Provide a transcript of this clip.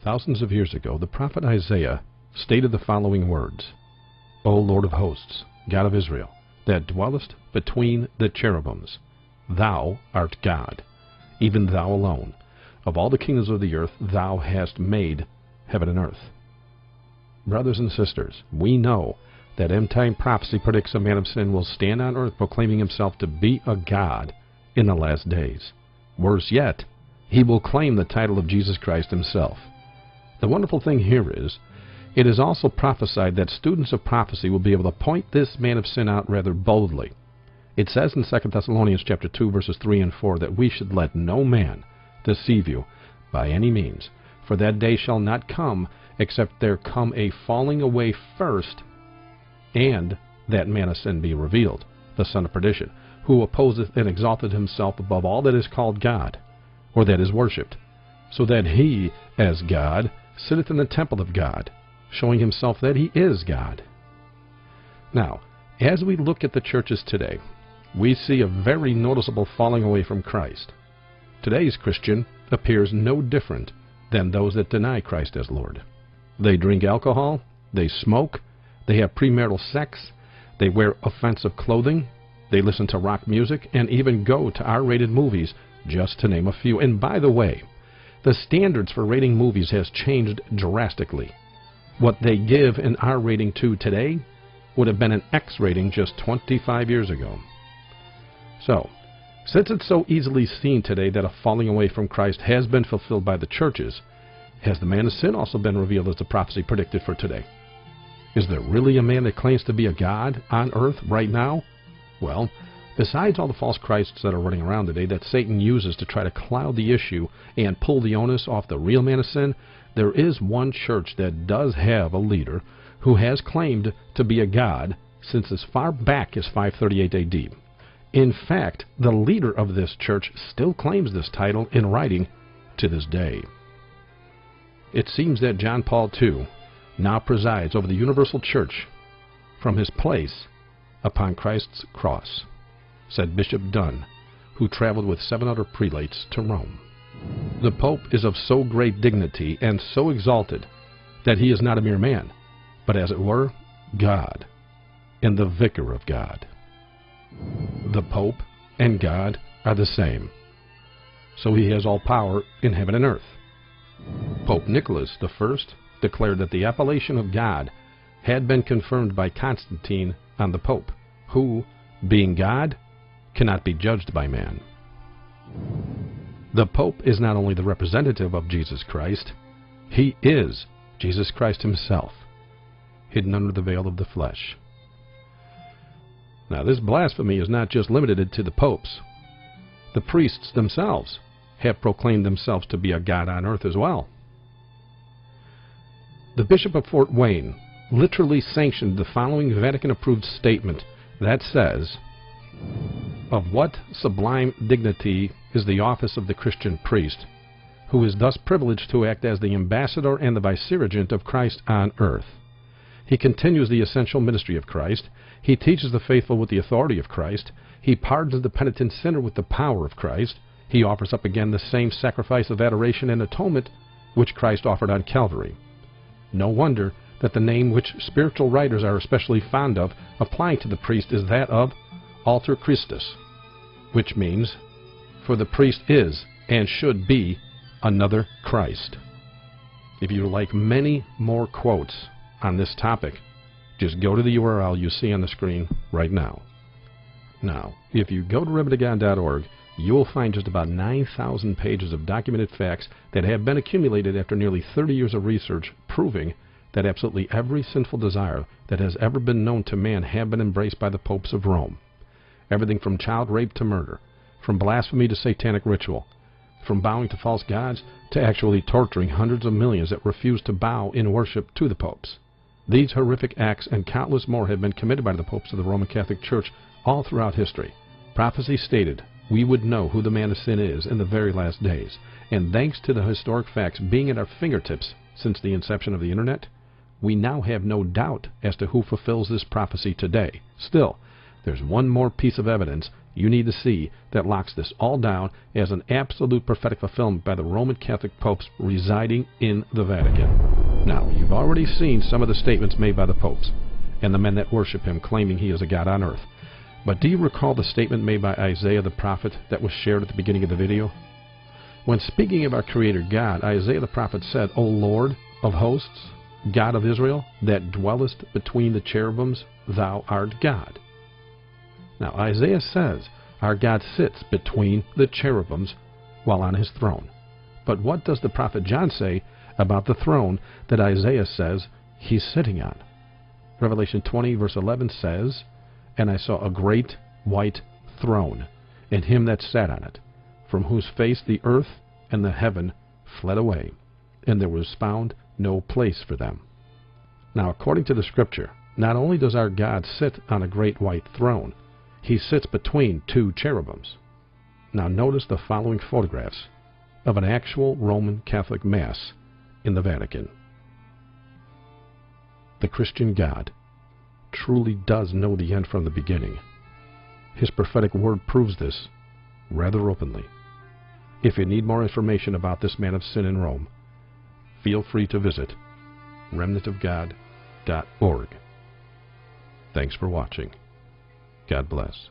Thousands of years ago, the prophet Isaiah stated the following words: O Lord of hosts, God of Israel, that dwellest between the cherubims, thou art God, even thou alone. Of all the kingdoms of the earth, thou hast made heaven and earth. Brothers and sisters, we know that end-time prophecy predicts a man of sin will stand on earth proclaiming himself to be a god in the last days. Worse yet, he will claim the title of Jesus Christ himself. The wonderful thing here is, it is also prophesied that students of prophecy will be able to point this man of sin out rather boldly. It says in 2 Thessalonians chapter 2, verses 3 and 4, that we should let no man deceive you by any means, for that day shall not come, except there come a falling away first, and that man of sin be revealed, the son of perdition, who opposeth and exalteth himself above all that is called God, or that is worshipped, so that he, as God, sitteth in the temple of God, showing himself that he is God. Now, as we look at the churches today, we see a very noticeable falling away from Christ. Today's Christian appears no different than those that deny Christ as Lord. They drink alcohol, they smoke, they have premarital sex, they wear offensive clothing, they listen to rock music, and even go to R-rated movies, just to name a few. And by the way, the standards for rating movies has changed drastically. What they give an R rating to today would have been an X rating just 25 years ago. So, since it's so easily seen today that a falling away from Christ has been fulfilled by the churches, has the man of sin also been revealed as the prophecy predicted for today? Is there really a man that claims to be a god on earth right now? Well, besides all the false Christs that are running around today that Satan uses to try to cloud the issue and pull the onus off the real man of sin, there is one church that does have a leader who has claimed to be a god since as far back as 538 AD. In fact, the leader of this church still claims this title in writing to this day. It seems that John Paul II now presides over the universal church from his place upon Christ's cross, said Bishop Dunn, who traveled with 7 other prelates to Rome. The Pope is of so great dignity and so exalted that he is not a mere man, but as it were, God, and the vicar of God. The Pope and God are the same, so he has all power in heaven and earth. Pope Nicholas I declared that the appellation of God had been confirmed by Constantine on the Pope, who, being God, cannot be judged by man. The Pope is not only the representative of Jesus Christ, he is Jesus Christ himself, hidden under the veil of the flesh. Now, this blasphemy is not just limited to the popes. The priests themselves have proclaimed themselves to be a god on earth as well. The Bishop of Fort Wayne literally sanctioned the following Vatican-approved statement that says, "Of what sublime dignity is the office of the Christian priest, who is thus privileged to act as the ambassador and the vicegerent of Christ on earth. He continues the essential ministry of Christ. He teaches the faithful with the authority of Christ. He pardons the penitent sinner with the power of Christ. He offers up again the same sacrifice of adoration and atonement which Christ offered on Calvary." No wonder that the name which spiritual writers are especially fond of applying to the priest is that of Alter Christus, which means, for the priest is and should be another Christ. If you would like many more quotes on this topic, just go to the URL you see on the screen right now. Now, if you go to ribbontogon.org, you will find just about 9,000 pages of documented facts that have been accumulated after nearly 30 years of research, proving that absolutely every sinful desire that has ever been known to man have been embraced by the popes of Rome. Everything from child rape to murder, from blasphemy to satanic ritual, from bowing to false gods to actually torturing hundreds of millions that refuse to bow in worship to the popes. These horrific acts and countless more have been committed by the popes of the Roman Catholic Church all throughout history. Prophecy stated we would know who the man of sin is in the very last days, and thanks to the historic facts being at our fingertips since the inception of the Internet, we now have no doubt as to who fulfills this prophecy today. Still, There's one more piece of evidence you need to see that locks this all down as an absolute prophetic fulfillment by the Roman Catholic popes residing in the Vatican. Now, you've already seen some of the statements made by the popes and the men that worship him, claiming he is a god on earth. But do you recall the statement made by Isaiah the prophet that was shared at the beginning of the video? When speaking of our Creator God, Isaiah the prophet said, O Lord of hosts, God of Israel, that dwellest between the cherubims, thou art God. Now, Isaiah says our God sits between the cherubims while on his throne. But what does the prophet John say about the throne that Isaiah says he's sitting on? Revelation 20, verse 11 says, And I saw a great white throne, and him that sat on it, from whose face the earth and the heaven fled away, and there was found no place for them. Now, according to the Scripture, not only does our God sit on a great white throne, he sits between two cherubims. Now notice the following photographs of an actual Roman Catholic Mass in the Vatican. The Christian God truly does know the end from the beginning. His prophetic word proves this rather openly. If you need more information about this man of sin in Rome, feel free to visit remnantofgod.org. Thanks for watching. God bless.